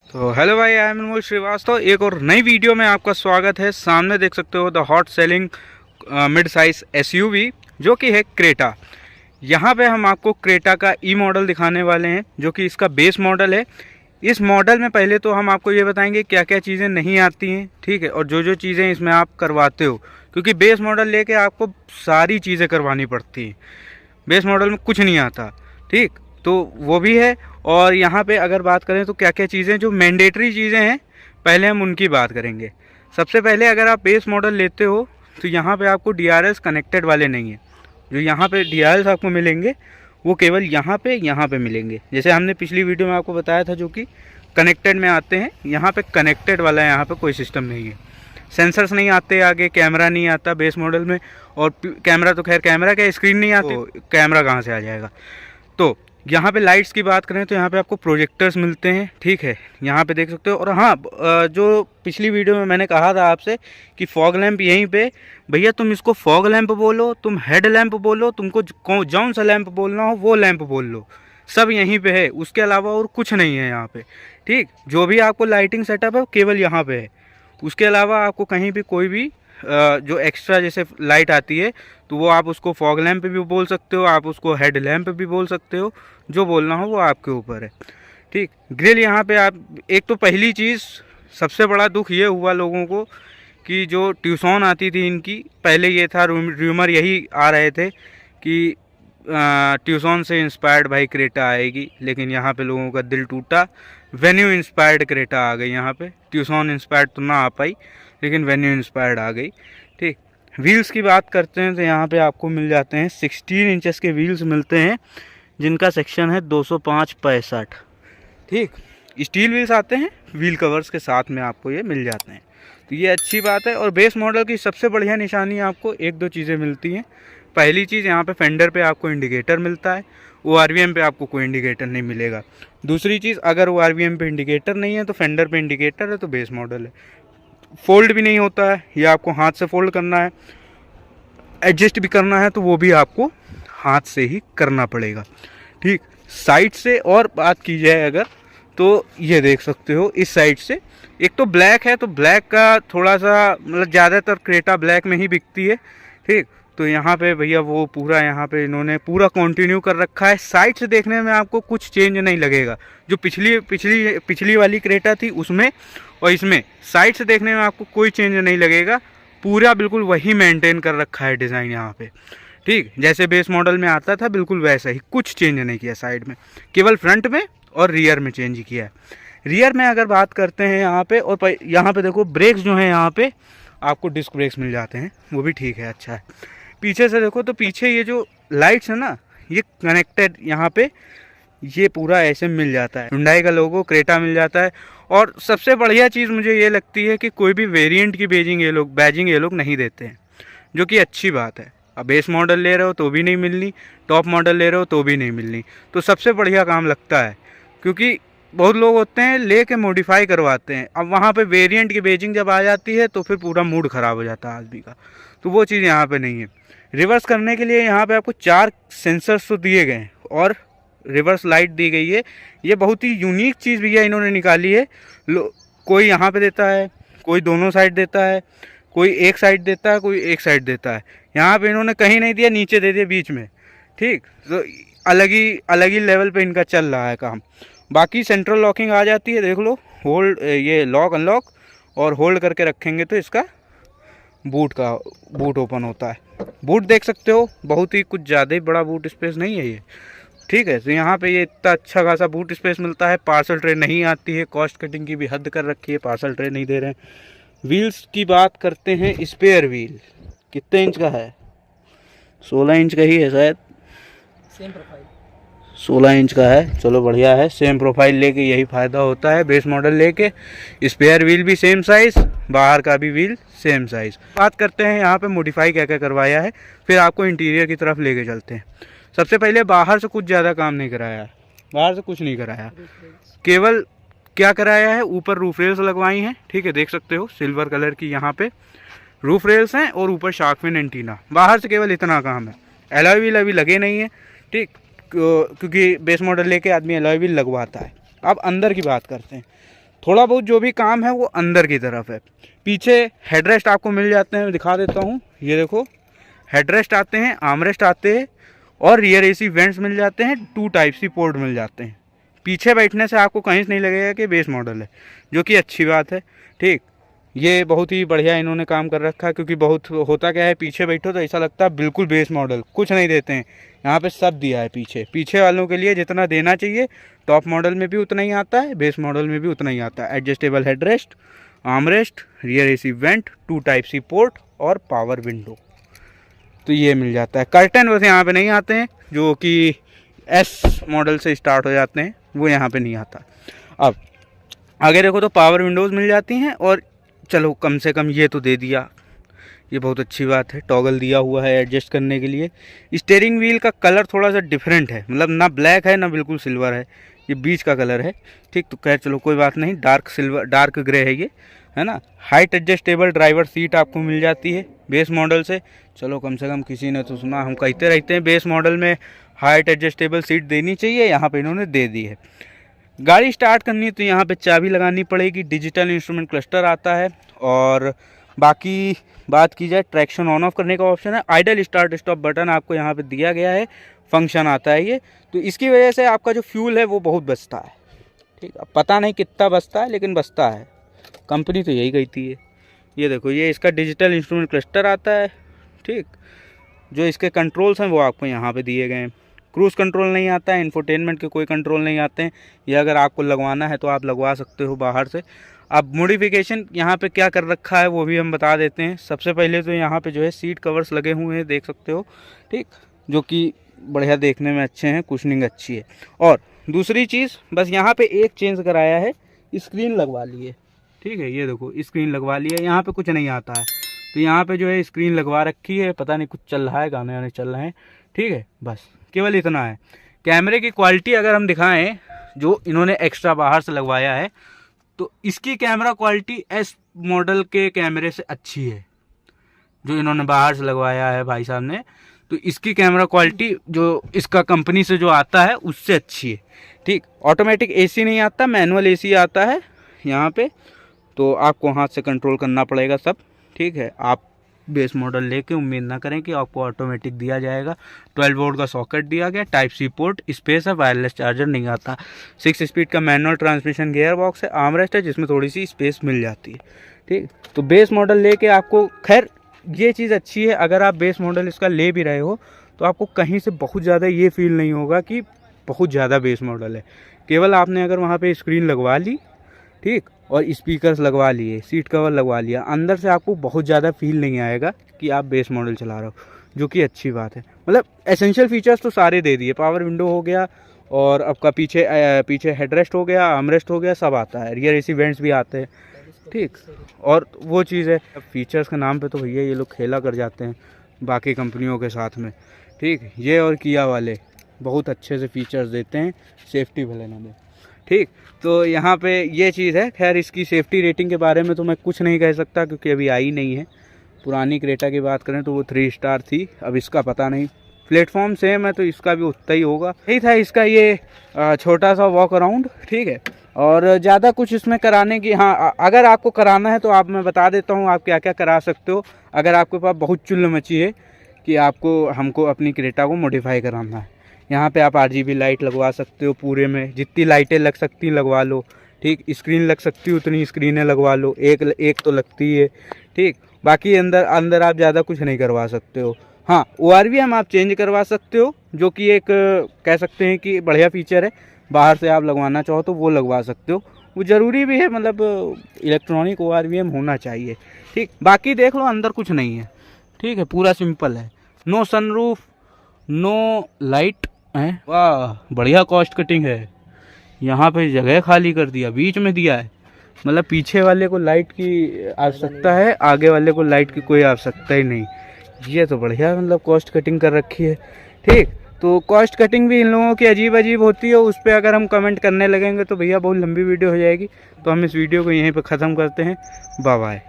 तो हेलो भाई, I am अनमोल श्रीवास्तव। एक और नई वीडियो में आपका स्वागत है। सामने देख सकते हो the hot selling mid size SUV जो कि है क्रेटा। यहाँ पे हम आपको क्रेटा का ई मॉडल दिखाने वाले हैं जो कि इसका बेस मॉडल है। इस मॉडल में पहले तो हम आपको ये बताएंगे क्या क्या चीज़ें नहीं आती हैं, ठीक है, और जो जो चीज़ें इसमें आप करवाते हो, क्योंकि बेस मॉडल लेके आपको सारी चीज़ें करवानी पड़ती हैं। बेस मॉडल में कुछ नहीं आता, ठीक, तो वो भी है। और यहाँ पे अगर बात करें तो क्या क्या चीज़ें जो मैंडेटरी चीज़ें हैं, पहले हम उनकी बात करेंगे। सबसे पहले अगर आप बेस मॉडल लेते हो तो यहाँ पे आपको DRLs कनेक्टेड वाले नहीं हैं। जो यहाँ पे DRLs आपको मिलेंगे वो केवल यहाँ पे मिलेंगे। जैसे हमने पिछली वीडियो में आपको बताया था जो कि कनेक्टेड में आते हैं, यहाँ पे कनेक्टेड वाला है, यहाँ पे कोई सिस्टम नहीं है। सेंसर्स नहीं आते, आगे कैमरा नहीं आता बेस मॉडल में। और कैमरा तो खैर कैमरा क्या, स्क्रीन नहीं आती, तो कैमरा कहाँ से आ जाएगा। तो यहाँ पे लाइट्स की बात करें तो यहाँ पे आपको प्रोजेक्टर्स मिलते हैं, ठीक है, यहाँ पे देख सकते हो। और हाँ, जो पिछली वीडियो में मैंने कहा था आपसे कि फॉग लैंप यहीं पे, भैया तुम इसको फॉग लैंप बोलो, तुम हेड लैंप बोलो, तुमको जौन सा लैंप बोलना हो वो लैंप बोल लो, सब यहीं पे है। उसके अलावा और कुछ नहीं है यहाँ पे, ठीक। जो भी आपको लाइटिंग सेटअप है केवल यहाँ पे है। उसके अलावा आपको कहीं भी कोई भी जो एक्स्ट्रा जैसे लाइट आती है तो वो आप उसको फॉग लैंप भी बोल सकते हो, आप उसको हेड लैंप भी बोल सकते हो, जो बोलना हो वो आपके ऊपर है, ठीक। ग्रिल यहाँ पे आप, एक तो पहली चीज़ सबसे बड़ा दुख ये हुआ लोगों को कि जो ट्यूसॉन आती थी इनकी, पहले ये था रूमर यही आ रहे थे कि ट्यूसॉन से इंस्पायर्ड भाई क्रेटा आएगी, लेकिन यहाँ पे लोगों का दिल टूटा। वेन्यू इंस्पायर्ड क्रेटा आ गई यहाँ पे। ट्यूसॉन इंस्पायर्ड तो ना आ पाई, लेकिन वेन्यू इंस्पायर्ड आ गई, ठीक। व्हील्स की बात करते हैं तो यहाँ पे आपको मिल जाते हैं 16 इंचेस के व्हील्स मिलते हैं, जिनका सेक्शन है 205/65, ठीक। स्टील व्हील्स आते हैं, व्हील कवर्स के साथ में आपको ये मिल जाते हैं, तो ये अच्छी बात है। और बेस मॉडल की सबसे बढ़िया निशानी आपको एक दो चीज़ें मिलती हैं। पहली चीज़, यहाँ पे फेंडर पे आपको इंडिकेटर मिलता है, ORVM पे आपको कोई इंडिकेटर नहीं मिलेगा। दूसरी चीज़, अगर ORVM पे इंडिकेटर नहीं है तो फेंडर पे इंडिकेटर है, तो बेस मॉडल है। फोल्ड भी नहीं होता है, ये आपको हाथ से फोल्ड करना है, एडजस्ट भी करना है तो वो भी आपको हाथ से ही करना पड़ेगा, ठीक। साइड से और बात की जाए अगर, तो ये देख सकते हो इस साइड से, एक तो ब्लैक है, तो ब्लैक का थोड़ा सा मतलब ज़्यादातर क्रेटा ब्लैक में ही बिकती है, ठीक। तो यहाँ पे भैया वो पूरा यहाँ पे इन्होंने पूरा कंटिन्यू कर रखा है। साइड से देखने में आपको कुछ चेंज नहीं लगेगा, जो पिछली पिछली पिछली वाली क्रेटा थी उसमें और इसमें साइड से देखने में आपको कोई चेंज नहीं लगेगा। पूरा बिल्कुल वही मेंटेन कर रखा है डिज़ाइन यहाँ पे, ठीक। जैसे बेस मॉडल में आता था बिल्कुल वैसा ही, कुछ चेंज नहीं किया साइड में, केवल फ्रंट में और रियर में चेंज किया है। रियर में अगर बात करते हैं यहाँ पे, और यहाँ पे देखो ब्रेक्स जो हैं यहाँ पे आपको डिस्क ब्रेक्स मिल जाते हैं, वो भी ठीक है, अच्छा है। पीछे से देखो तो पीछे ये जो लाइट्स है ना, ये कनेक्टेड यहाँ पे ये पूरा ऐसे मिल जाता है। हुंडई का लोगो, क्रेटा मिल जाता है। और सबसे बढ़िया चीज़ मुझे ये लगती है कि कोई भी वेरिएंट की बैजिंग ये लोग नहीं देते हैं, जो कि अच्छी बात है। अब बेस मॉडल ले रहे हो तो भी नहीं मिलनी, टॉप मॉडल ले रहे हो तो भी नहीं मिलनी, तो सबसे बढ़िया काम लगता है। क्योंकि बहुत लोग होते हैं ले के मॉडिफाई करवाते हैं, अब वहाँ पे वेरिएंट की बेजिंग जब आ जाती है तो फिर पूरा मूड ख़राब हो जाता है आदमी का, तो वो चीज़ यहाँ पे नहीं है। रिवर्स करने के लिए यहाँ पे आपको 4 सेंसर्स तो दिए गए हैं और रिवर्स लाइट दी गई है। ये बहुत ही यूनिक चीज़ भैया इन्होंने निकाली है। कोई यहाँ पे देता है, कोई दोनों साइड देता है, कोई एक साइड देता है, कोई एक साइड देता है। यहाँ पे इन्होंने कहीं नहीं दिया, नीचे दे दिया बीच में, ठीक। तो अलग ही लेवल पे इनका चल रहा है काम। बाकी सेंट्रल लॉकिंग आ जाती है, देख लो, होल्ड, ये लॉक अनलॉक और होल्ड करके रखेंगे तो इसका बूट ओपन होता है। बूट देख सकते हो, बहुत ही कुछ ज़्यादा ही बड़ा बूट स्पेस नहीं है ये, ठीक है। तो यहाँ पे ये इतना अच्छा खासा बूट स्पेस मिलता है। पार्सल ट्रे नहीं आती है, कॉस्ट कटिंग की भी हद कर रखी है, पार्सल ट्रे नहीं दे रहे हैं। व्हील्स की बात करते हैं, स्पेयर व्हील कितने इंच का है, 16 इंच का ही है शायद, सेम प्रोफाइल 16 इंच का है, चलो बढ़िया है। सेम प्रोफाइल लेके यही फ़ायदा होता है बेस मॉडल लेके। स्पेयर व्हील भी सेम साइज़, बाहर का भी व्हील सेम साइज़। बात करते हैं यहाँ पे मॉडिफाई क्या क्या करवाया है, फिर आपको इंटीरियर की तरफ लेके चलते हैं। सबसे पहले बाहर से कुछ ज़्यादा काम नहीं कराया है, बाहर से कुछ नहीं कराया, केवल क्या कराया है, ऊपर रूफ रेल्स लगवाई हैं, ठीक है, देख सकते हो सिल्वर कलर की यहाँ पे रूफ रेल्स हैं और ऊपर शार्क फिन एंटीना। बाहर से केवल इतना काम है। एलॉय व्हील अभी लगे नहीं है, ठीक, क्योंकि बेस मॉडल लेके आदमी एलॉय व्हील लगवाता है। अब अंदर की बात करते हैं थोड़ा बहुत जो भी काम है वो अंदर की तरफ है। पीछे हेडरेस्ट आपको मिल जाते हैं, मैं दिखा देता हूँ। ये देखो हेडरेस्ट आते हैं, आर्मरेस्ट आते हैं और रियर एसी वेंट्स मिल जाते हैं, 2 टाइप सी पोर्ट मिल जाते हैं। पीछे बैठने से आपको कहीं से नहीं लगेगा कि बेस मॉडल है, जो कि अच्छी बात है। ठीक, ये बहुत ही बढ़िया इन्होंने काम कर रखा है, क्योंकि बहुत होता क्या है पीछे बैठो तो ऐसा लगता है बिल्कुल बेस मॉडल, कुछ नहीं देते हैं। यहाँ पे सब दिया है पीछे वालों के लिए जितना देना चाहिए, टॉप मॉडल में भी उतना ही आता है, बेस मॉडल में भी उतना ही आता है। Adjustable headrest, armrest, rear AC vent, 2 type C port और पावर विंडो, तो ये मिल जाता है। कर्टन वैसे यहाँ पे नहीं आते हैं, जो कि एस मॉडल से स्टार्ट हो जाते हैं, वो यहाँ पे नहीं आता। अब आगे देखो तो पावर विंडोज़ मिल जाती हैं, और चलो कम से कम ये तो दे दिया, ये बहुत अच्छी बात है। टॉगल दिया हुआ है एडजस्ट करने के लिए। स्टीयरिंग व्हील का कलर थोड़ा सा डिफरेंट है, मतलब ना ब्लैक है ना बिल्कुल सिल्वर है, ये बीच का कलर है। ठीक, तो खैर चलो कोई बात नहीं, डार्क सिल्वर, डार्क ग्रे है ये, है ना। हाइट एडजस्टेबल ड्राइवर सीट आपको मिल जाती है बेस मॉडल से। चलो कम से कम किसी ने तो सुना, हम कहते रहते हैं बेस मॉडल में हाइट एडजस्टेबल सीट देनी चाहिए, यहाँ पे इन्होंने दे दी है। गाड़ी स्टार्ट करनी है तो यहाँ पे चाबी लगानी पड़ेगी। डिजिटल इंस्ट्रूमेंट क्लस्टर आता है, और बाकी बात की जाए ट्रैक्शन ऑन ऑफ करने का ऑप्शन है। आइडल स्टार्ट स्टॉप बटन आपको यहाँ पे दिया गया है, फंक्शन आता है ये। तो इसकी वजह से आपका जो फ्यूल है वो बहुत बचता है। ठीक, अब पता नहीं कितना बचता है, लेकिन बचता है, कंपनी तो यही कहती है। ये देखो, ये इसका डिजिटल इंस्ट्रूमेंट क्लस्टर आता है। ठीक, जो इसके कंट्रोल्स हैं वो आपको यहाँ पे दिए गए हैं। क्रूज़ कंट्रोल नहीं आता है, इंफोटेनमेंट के कोई कंट्रोल नहीं आते हैं। ये अगर आपको लगवाना है तो आप लगवा सकते हो बाहर से। अब मॉडिफिकेशन यहाँ पे क्या कर रखा है वो भी हम बता देते हैं। सबसे पहले तो यहाँ पे जो है सीट कवर्स लगे हुए हैं, देख सकते हो। ठीक, जो कि बढ़िया देखने में अच्छे हैं, कुशनिंग अच्छी है। और दूसरी चीज़ बस यहाँ पे एक चेंज कराया है, स्क्रीन लगवा ली है। ठीक है, ये देखो स्क्रीन लगवा ली है, यहाँ पे कुछ नहीं आता है, तो यहाँ पे जो है स्क्रीन लगवा रखी है। पता नहीं कुछ चल रहा है, गाने वाने चल रहे हैं। ठीक है, बस केवल इतना है। कैमरे की क्वालिटी अगर हम दिखाएं, जो इन्होंने एक्स्ट्रा बाहर से लगवाया है, तो इसकी कैमरा क्वालिटी एस मॉडल के कैमरे से अच्छी है, जो इन्होंने बाहर से लगवाया है भाई साहब ने। तो इसकी कैमरा क्वालिटी जो इसका कंपनी से जो आता है उससे अच्छी है। ठीक, ऑटोमेटिक एसी नहीं आता, मैनुअल एसी आता है यहाँ पे, तो आपको हाथ से कंट्रोल करना पड़ेगा सब। ठीक है, आप बेस मॉडल लेके उम्मीद ना करें कि आपको ऑटोमेटिक दिया जाएगा। 12 वोल्ट का सॉकेट दिया गया, टाइप सी पोर्ट, स्पेस है, वायरलेस चार्जर नहीं आता। 6 स्पीड का मैनुअल ट्रांसमिशन गियर बॉक्स है, आर्मरेस्ट है जिसमें थोड़ी सी स्पेस मिल जाती है। ठीक, तो बेस मॉडल लेके आपको, खैर ये चीज़ अच्छी है, अगर आप बेस मॉडल इसका ले भी रहे हो तो आपको कहीं से बहुत ज़्यादा ये फील नहीं होगा कि बहुत ज़्यादा बेस मॉडल है। केवल आपने अगर वहाँ पे स्क्रीन लगवा ली, ठीक, और स्पीकर्स लगवा लिए, सीट कवर लगवा लिया, अंदर से आपको बहुत ज़्यादा फील नहीं आएगा कि आप बेस मॉडल चला रहे हो, जो कि अच्छी बात है। मतलब एसेंशियल फीचर्स तो सारे दे दिए। पावर विंडो हो गया, और आपका पीछे हेडरेस्ट हो गया, आर्मरेस्ट हो गया, सब आता है। रियर एसी वेंट्स भी आते हैं। ठीक, और वो चीज़ है, फीचर्स के नाम पे तो भैया ये लोग खेला कर जाते हैं बाकी कंपनियों के साथ में। ठीक, ये और किया वाले बहुत अच्छे से फीचर्स देते हैं, सेफ्टी भले ना दे। ठीक, तो यहाँ पे ये चीज़ है। खैर इसकी सेफ्टी रेटिंग के बारे में तो मैं कुछ नहीं कह सकता, क्योंकि अभी आई नहीं है। पुरानी क्रेटा की बात करें तो वो 3 स्टार थी, अब इसका पता नहीं। प्लेटफॉर्म सेम है तो इसका भी उतना ही होगा। यही था इसका ये छोटा सा वॉक अराउंड। ठीक है, और ज़्यादा कुछ इसमें कराने की, हाँ अगर आपको कराना है तो आप, मैं बता देता हूँ आप क्या क्या करा सकते हो। अगर आपके पास बहुत चुल्ल मची है कि हमको अपनी क्रेटा को मॉडिफाई कराना है, यहाँ पे आप RGB लाइट लगवा सकते हो, पूरे में जितनी लाइटें लग सकती लगवा लो। ठीक, स्क्रीन लग सकती उतनी स्क्रीनें लगवा लो, एक तो लगती है। ठीक, बाकी अंदर आप ज़्यादा कुछ नहीं करवा सकते हो। हाँ, ORVM आप चेंज करवा सकते हो, जो कि एक कह सकते हैं कि बढ़िया फीचर है। बाहर से आप लगवाना चाहो तो वो लगवा सकते हो, वो ज़रूरी भी है, मतलब इलेक्ट्रॉनिक ORVM होना चाहिए। ठीक, बाकी देख लो अंदर कुछ नहीं है। ठीक है, पूरा सिंपल है। नो सनरूफ, नो लाइट है। वाह, बढ़िया कॉस्ट कटिंग है। यहाँ पे जगह खाली कर दिया, बीच में दिया है, मतलब पीछे वाले को लाइट की आवश्यकता है, आगे वाले को लाइट की कोई आवश्यकता ही नहीं। ये तो बढ़िया मतलब कॉस्ट कटिंग कर रखी है। ठीक, तो कॉस्ट कटिंग भी इन लोगों की अजीब अजीब होती है। उस पर अगर हम कमेंट करने लगेंगे तो भैया बहुत लंबी वीडियो हो जाएगी, तो हम इस वीडियो को यहीं पर ख़त्म करते हैं। Bye bye.